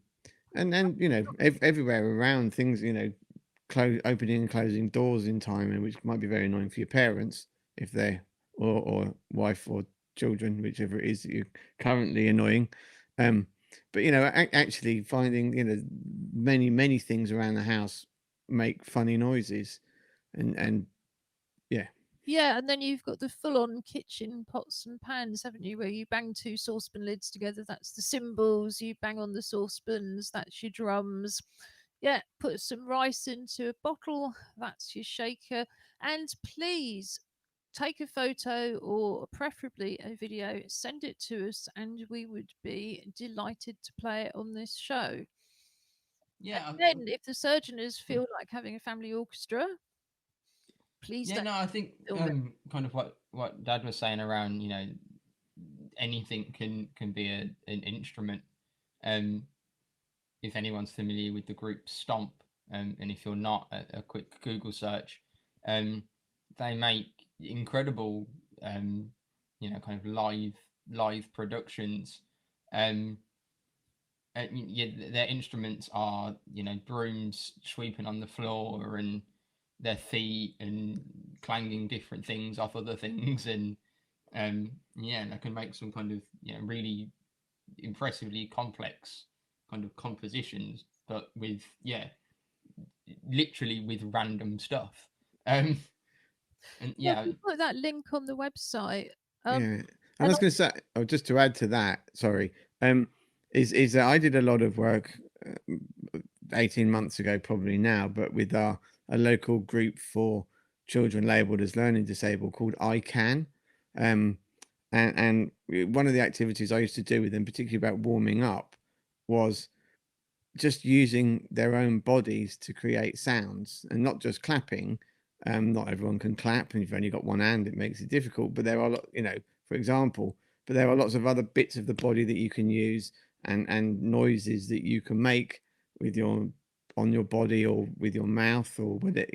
everywhere around things, opening and closing doors in time, and which might be very annoying for your parents if they're or wife or children, whichever it is that you're currently annoying. But actually finding many things around the house make funny noises, and yeah. Yeah, and then you've got the full-on kitchen pots and pans, haven't you? Where you bang two saucepan lids together, that's the cymbals. You bang on the saucepans, that's your drums. Yeah, put some rice into a bottle, that's your shaker. And please take a photo or preferably a video, send it to us, and we would be delighted to play it on this show. Yeah. And then, if the Surgenors feel like having a family orchestra, please Yeah, don't. no, I think kind of what Dad was saying around, anything can be an instrument. If anyone's familiar with the group Stomp, and if you're not, a quick Google search. They make incredible, kind of live productions. Yeah, their instruments are brooms sweeping on the floor and their feet and clanging different things off other things, and yeah, they can make some kind of really impressively complex kind of compositions, but with literally with random stuff. And yeah, we put that link on the website. Yeah, and I was going to say, just to add to that, sorry, is that I did a lot of work 18 months ago, probably now, but with a local group for children labelled as learning disabled called I Can. And one of the activities I used to do with them, particularly about warming up, was just using their own bodies to create sounds, and not just clapping. Not everyone can clap, and if you've only got one hand, it makes it difficult. But there are, for example, but there are lots of other bits of the body that you can use, and noises that you can make with on your body or with your mouth or with it.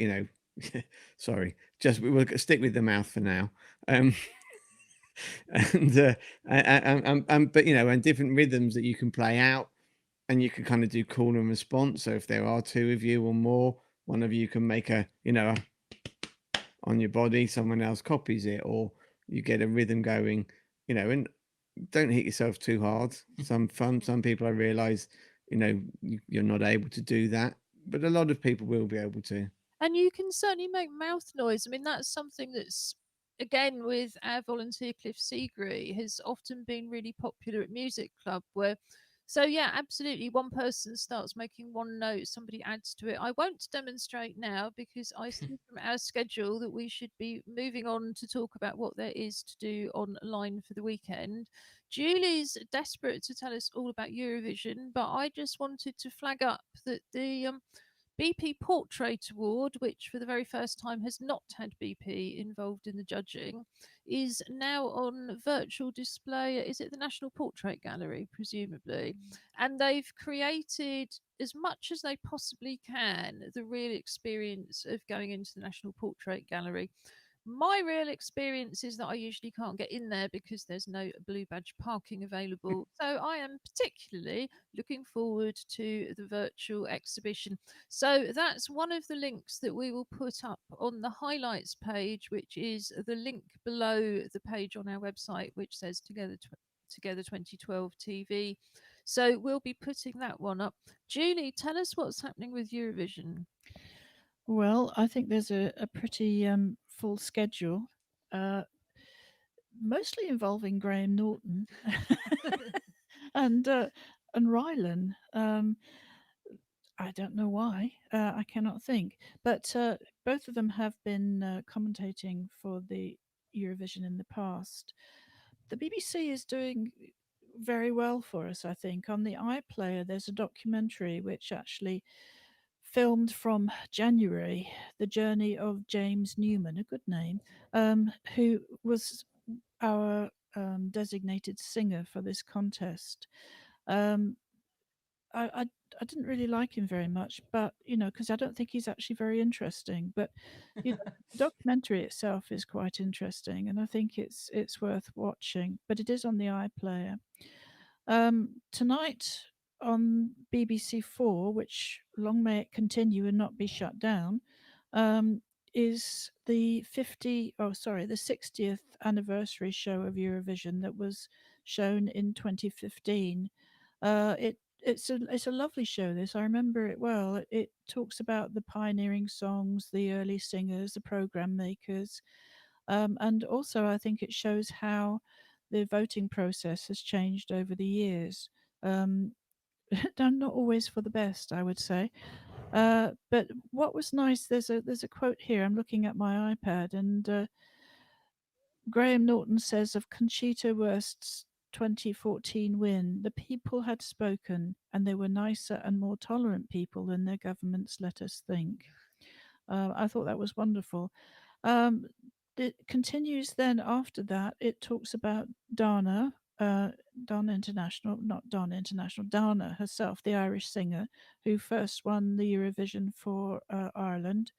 Sorry, just we'll stick with the mouth for now. And but and different rhythms that you can play out. and you can kind of do call and response. So if there are two of you or more, one of you can make a, on your body, someone else copies it, or you get a rhythm going, and don't hit yourself too hard. Some people, I realize, you're not able to do that, but a lot of people will be able to. And you can certainly make mouth noise. I mean, that's something that's, again, with our volunteer Cliff Seagree, has often been really popular at music club. Where, so yeah, absolutely, one person starts making one note, somebody adds to it. I won't demonstrate now because I see from our schedule that we should be moving on to talk about what there is to do online for the weekend. Julie's desperate to tell us all about Eurovision, but I just wanted to flag up that the BP Portrait Award, which for the very first time has not had BP involved in the judging, is now on virtual display. Is it the National Portrait Gallery, presumably? And they've created, as much as they possibly can, the real experience of going into the National Portrait Gallery. My real experience is that I usually can't get in there because there's no blue badge parking available. So I am particularly looking forward to the virtual exhibition. So that's one of the links that we will put up on the highlights page, which is the link below the page on our website, which says Together 2012 TV. So we'll be putting that one up. Julie, tell us what's happening with Eurovision. Well, I think there's a pretty full schedule, uh, mostly involving Graham Norton and Rylan. I don't know why. I cannot think. But both of them have been commentating for the Eurovision in the past. The BBC is doing very well for us, I think. On the iPlayer, there's a documentary which actually filmed from January the journey of James Newman, a good name, who was our designated singer for this contest. Um, I, I I didn't really like him very much, but because I don't think he's actually very interesting. But the documentary itself is quite interesting, and I think it's worth watching. But it is on the iPlayer. Tonight on BBC Four, which long may it continue and not be shut down, um, is the 60th anniversary show of Eurovision that was shown in 2015. It's a lovely show. This, I remember it well. It talks about the pioneering songs, the early singers, the program makers, and also I think it shows how the voting process has changed over the years. Um, not always for the best, I would say. But what was nice, there's a quote here. I'm looking at my iPad, and Graham Norton says of Conchita Wurst's 2014 win, the people had spoken, and they were nicer and more tolerant people than their governments let us think. I thought that was wonderful. Um, it continues then after that. It talks about Dana, Dana International, not Dana International, Dana herself, the Irish singer who first won the Eurovision for Ireland.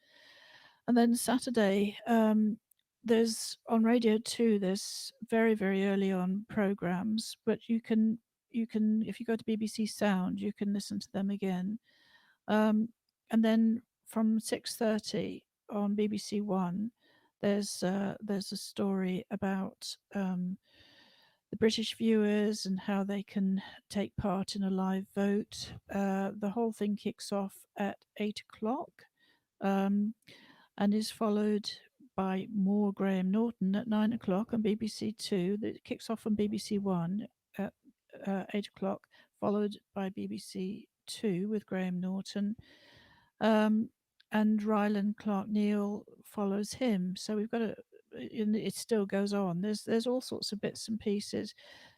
And then Saturday, there's on Radio 2, there's very, very early on programs, but you can if you go to BBC Sound, you can listen to them again. And then from 6:30 on BBC One, there's a story about the British viewers and how they can take part in a live vote. The whole thing kicks off at 8 o'clock, um, and is followed by more Graham Norton at 9 o'clock on BBC Two. That kicks off on BBC One at 8 o'clock, followed by BBC Two with Graham Norton, um, and Ryland Clark Neal follows him. So we've got and it still goes on. There's all sorts of bits and pieces,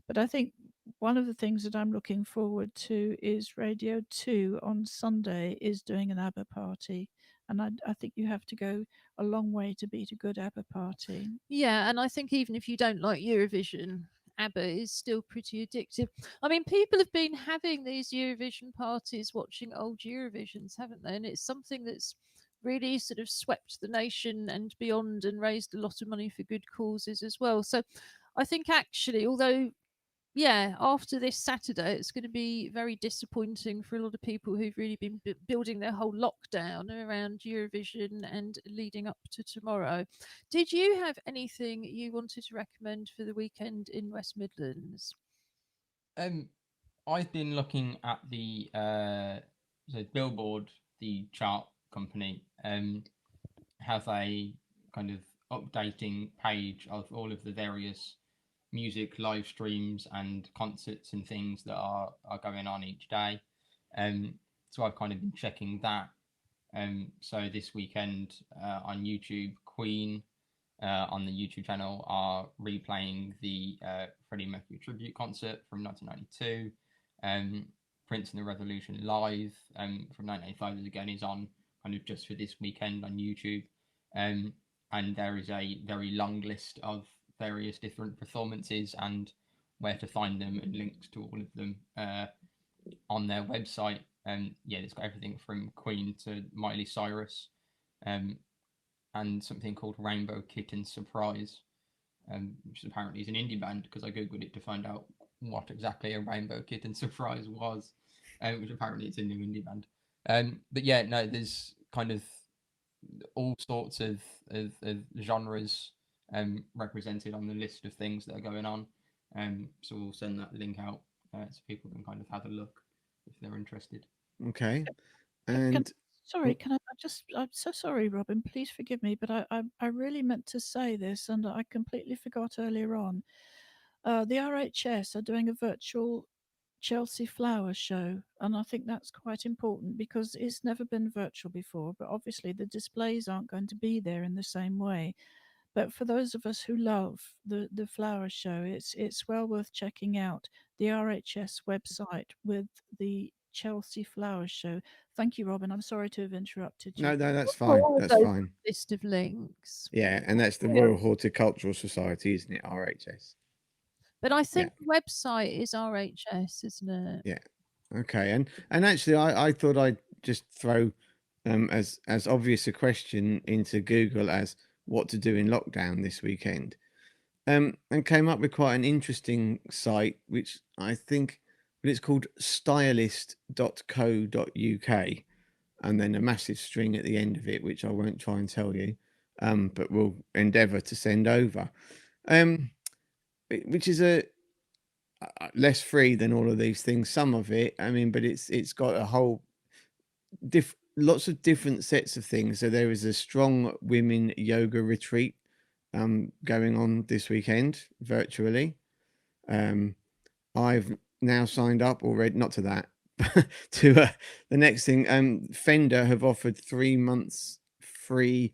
but I think one of the things that I'm looking forward to is Radio 2 on Sunday is doing an ABBA party. And I think you have to go a long way to beat a good ABBA party. Yeah, and I think even if you don't like Eurovision, ABBA is still pretty addictive. I mean, people have been having these Eurovision parties watching old Eurovisions, haven't they? And it's something that's really sort of swept the nation and beyond and raised a lot of money for good causes as well. So I think actually, although yeah, after this Saturday, it's going to be very disappointing for a lot of people who've really been building their whole lockdown around Eurovision and leading up to tomorrow. Did you have anything you wanted to recommend for the weekend in West Midlands? Um, I've been looking at the Billboard, the chart company, have a kind of updating page of all of the various music live streams and concerts and things that are going on each day. So I've kind of been checking that. So this weekend on YouTube, Queen on the YouTube channel are replaying the Freddie Mercury tribute concert from 1992. Prince and the Revolution live from 1985 again is on kind of just for this weekend on YouTube. And there is a very long list of various different performances and where to find them and links to all of them on their website. Yeah, it's got everything from Queen to Miley Cyrus, and something called Rainbow Kitten Surprise, which apparently is an indie band because I googled it to find out what exactly a Rainbow Kitten Surprise was, which apparently it's a new indie band. But yeah, no, there's kind of all sorts of genres represented on the list of things that are going on. So we'll send that link out so people can kind of have a look if they're interested. Okay. Can, And sorry, can I just? I'm so sorry, Robin. Please forgive me, but I really meant to say this, and I completely forgot earlier on. The RHS are doing a virtual Chelsea Flower Show, and I think that's quite important because it's never been virtual before. But obviously, the displays aren't going to be there in the same way. But for those of us who love the flower show, it's well worth checking out the RHS website with the Chelsea Flower Show. Thank you, Robin. I'm sorry to have interrupted you. no, that's fine. Forward That's over fine. a list of links. Yeah, and that's the Yeah. Royal Horticultural Society, isn't it? RHS. But I Yeah, think the website is RHS, isn't it? yeah. Okay, and actually, I thought I'd just throw as obvious a question into Google as what to do in lockdown this weekend, and came up with quite an interesting site, which I think, but it's called stylist.co.uk, and then a massive string at the end of it, which I won't try and tell you, but we'll endeavour to send over, um, which is a less free than all of these things. Some of it, I mean, but it's got a whole lots of different sets of things. So there is a strong women yoga retreat going on this weekend virtually. I've now signed up already, not to that, to the next thing. Fender have offered 3 months free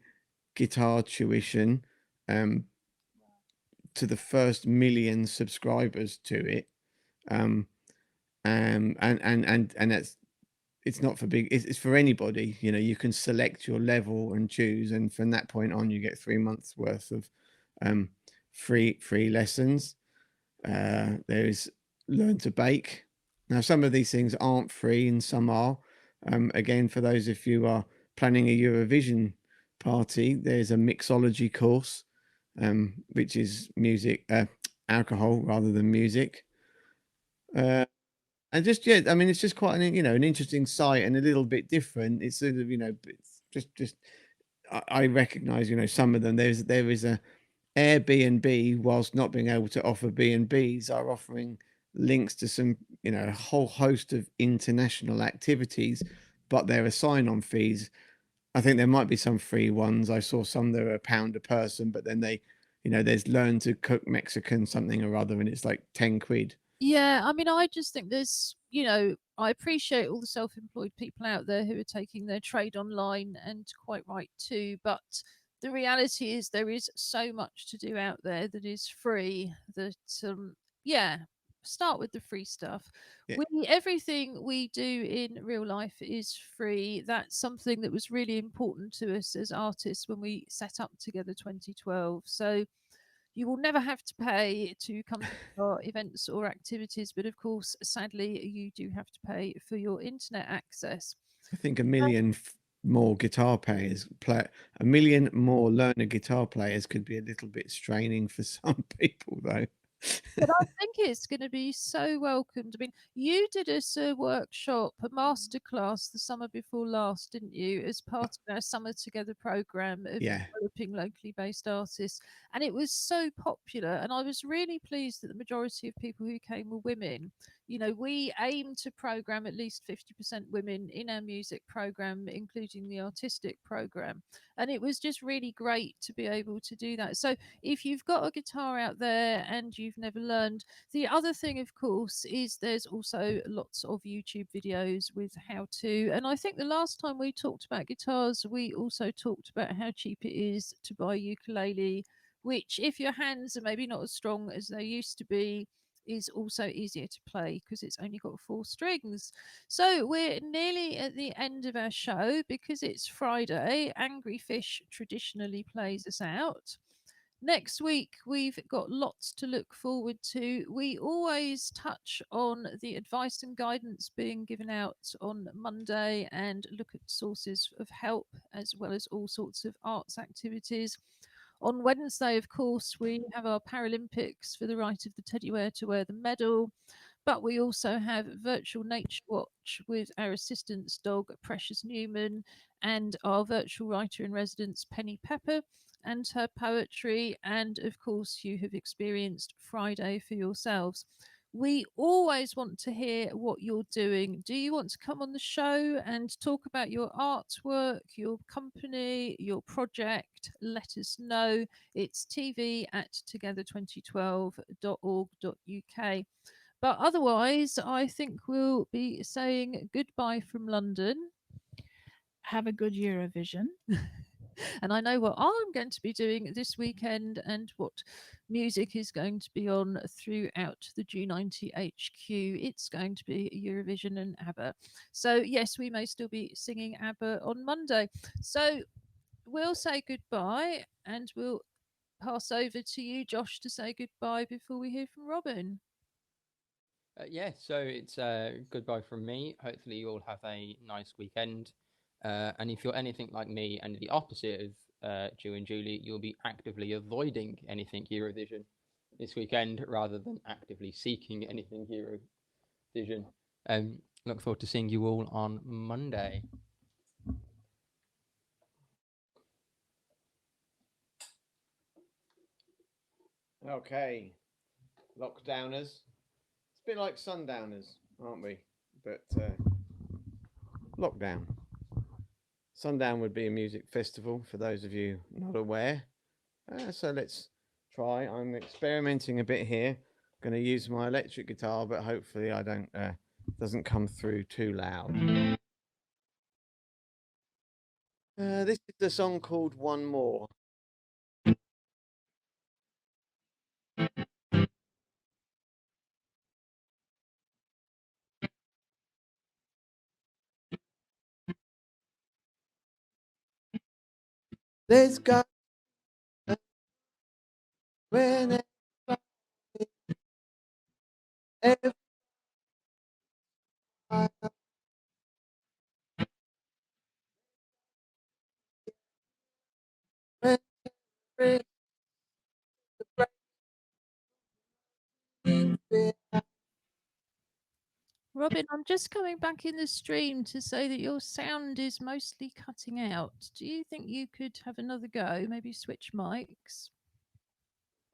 guitar tuition to the first million subscribers to it. And that's, it's not for big, it's for anybody. You know, you can select your level and choose, and from that point on you get 3 months worth of free lessons. There's learn to bake. Now some of these things aren't free and some are. Again, for those of you who are planning a Eurovision party, there's a mixology course, which is music, alcohol rather than music. And just, yeah, I mean, it's just quite an, an interesting site and a little bit different. It's sort of, it's just I recognize, some of them. There is a Airbnb, whilst not being able to offer B&Bs, are offering links to some, a whole host of international activities, but there are sign-on fees. I think there might be some free ones. I saw some that are £1 a person, but then they, there's learn to cook Mexican something or other, and it's like 10 quid. Yeah, I mean, I just think there's, I appreciate all the self employed people out there who are taking their trade online, and quite right too. But the reality is, there is so much to do out there that is free that, yeah, start with the free stuff. Yeah. Everything we do in real life is free. That's something that was really important to us as artists when we set up together 2012. So, you will never have to pay to come to our events or activities, but of course, sadly, you do have to pay for your internet access. I think a million more guitar players a million more learner guitar players could be a little bit straining for some people, though. But I think it's going to be so welcomed. I mean, you did us a workshop, a masterclass the summer before last, didn't you, as part of our Summer Together program of Yeah. developing locally based artists. And it was so popular. And I was really pleased that the majority of people who came were women. You know, we aim to program at least 50% women in our music program, including the artistic program. And it was just really great to be able to do that. So if you've got a guitar out there and you've never learned, the other thing, of course, is there's also lots of YouTube videos with how to. And I think the last time we talked about guitars, we also talked about how cheap it is to buy a ukulele, which, if your hands are maybe not as strong as they used to be, is also easier to play because it's only got 4 strings. So we're nearly at the end of our show because it's Friday. Angry Fish traditionally plays us out. Next week, we've got lots to look forward to. We always touch on the advice and guidance being given out on Monday and look at sources of help as well as all sorts of arts activities. On Wednesday, of course, we have our Paralympics for the right of the teddy bear to wear the medal. But we also have Virtual Nature Watch with our assistant's dog, Precious Newman, and our virtual writer in residence, Penny Pepper, and her poetry. And of course, you have experienced Friday for yourselves. We always want to hear what you're doing. Do you want to come on the show and talk about your artwork, your company, your project? Let us know. It's tv@together2012.org.uk. But otherwise, I think we'll be saying goodbye from London. Have a good Eurovision. And I know what I'm going to be doing this weekend and what music is going to be on throughout the G90 HQ. It's going to be Eurovision and ABBA. So, yes, we may still be singing ABBA on Monday. So, we'll say goodbye and we'll pass over to you, Josh, to say goodbye before we hear from Robin. Yeah, so it's goodbye from me. Hopefully, you all have a nice weekend. And if you're anything like me and the opposite of Jew and Julie, you'll be actively avoiding anything Eurovision this weekend rather than actively seeking anything Eurovision. Look forward to seeing you all on Monday. Okay, lockdowners. It's a bit like sundowners, aren't we? But lockdown. Sundown would be a music festival for those of you not aware. So let's try. I'm experimenting a bit here. Going to use my electric guitar, but hopefully I don't doesn't come through too loud. This is the song called One More. There's got when every Robin, I'm just coming back in the stream to say that your sound is mostly cutting out. Do you think you could have another go? Maybe switch mics?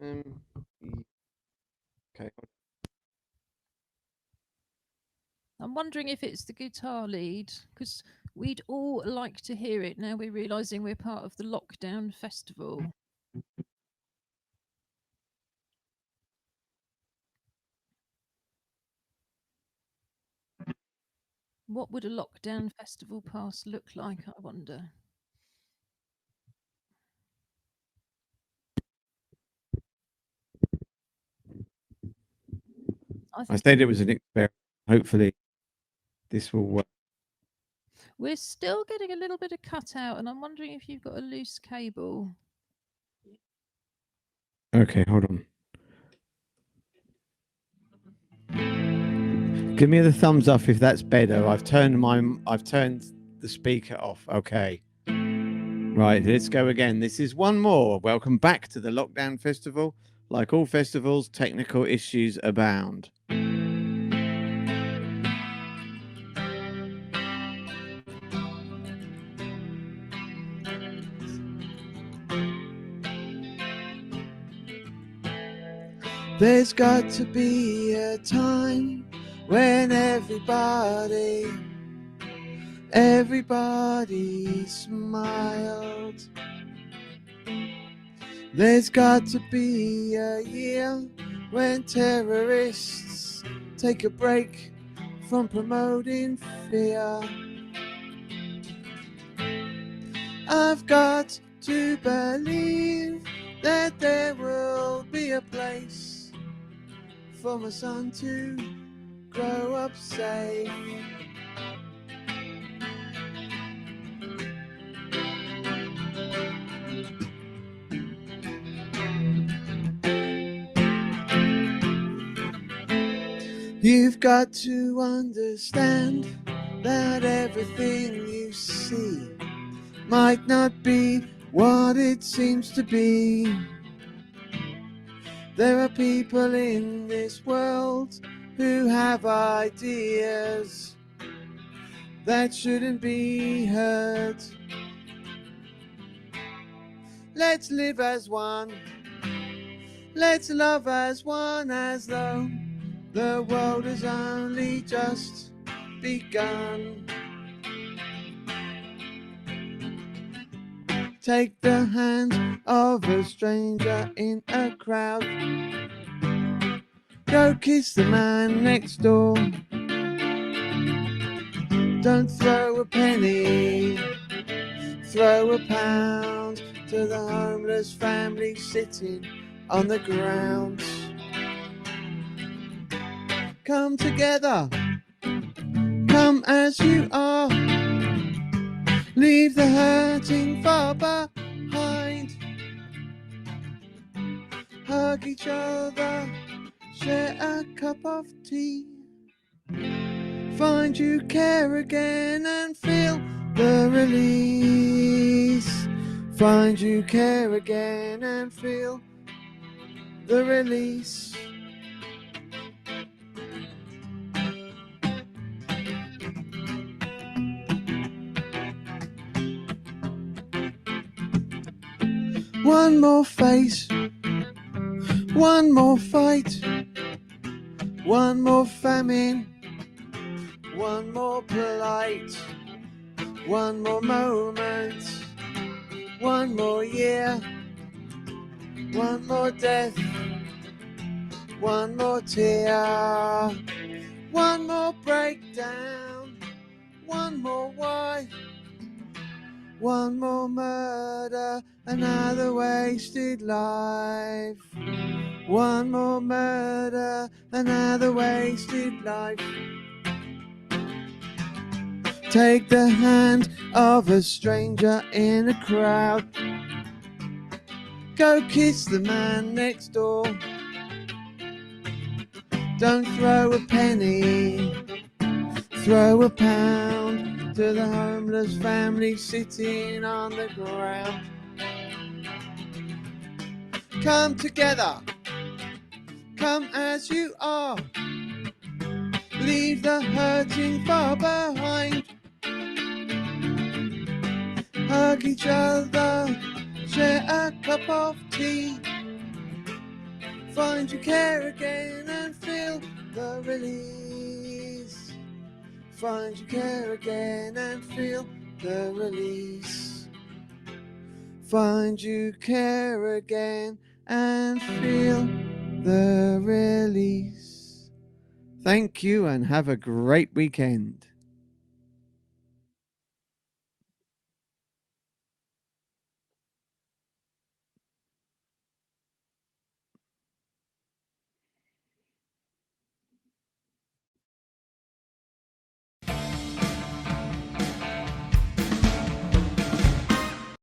Okay. I'm wondering if it's the guitar lead, because we'd all like to hear it now we're realising we're part of the lockdown festival. What would a lockdown festival pass look like, I wonder? I said it was an experiment. Hopefully, this will work. We're still getting a little bit of cutout, and I'm wondering if you've got a loose cable. Okay, hold on. Give me the thumbs up if that's better. I've turned the speaker off. Okay. Right, let's go again. This is One More. Welcome back to the Lockdown Festival. Like all festivals, technical issues abound. There's got to be a time when everybody smiled. There's got to be a year when terrorists take a break from promoting fear. I've got to believe that there will be a place for my son to grow up safe. You've got to understand that everything you see might not be what it seems to be. There are people in this world who have ideas that shouldn't be heard. Let's live as one. Let's love as one, as though the world has only just begun. Take the hand of a stranger in a crowd. Go kiss the man next door. Don't throw a penny, throw a pound to the homeless family sitting on the ground. Come together, come as you are. Leave the hurting far behind. Hug each other, share a cup of tea. Find you care again and feel the release. Find you care again and feel the release. One more face, one more fight, one more famine, one more plight, one more moment, one more year, one more death, one more tear, one more breakdown, one more why, one more murder, another wasted life. One more murder, another wasted life. Take the hand of a stranger in a crowd. Go kiss the man next door. Don't throw a penny, throw a pound to the homeless family sitting on the ground. Come together, come as you are. Leave the hurting far behind. Hug each other, share a cup of tea. Find you care again and feel the release. Find you care again and feel the release. Find you care again and feel the release. Thank you and have a great weekend.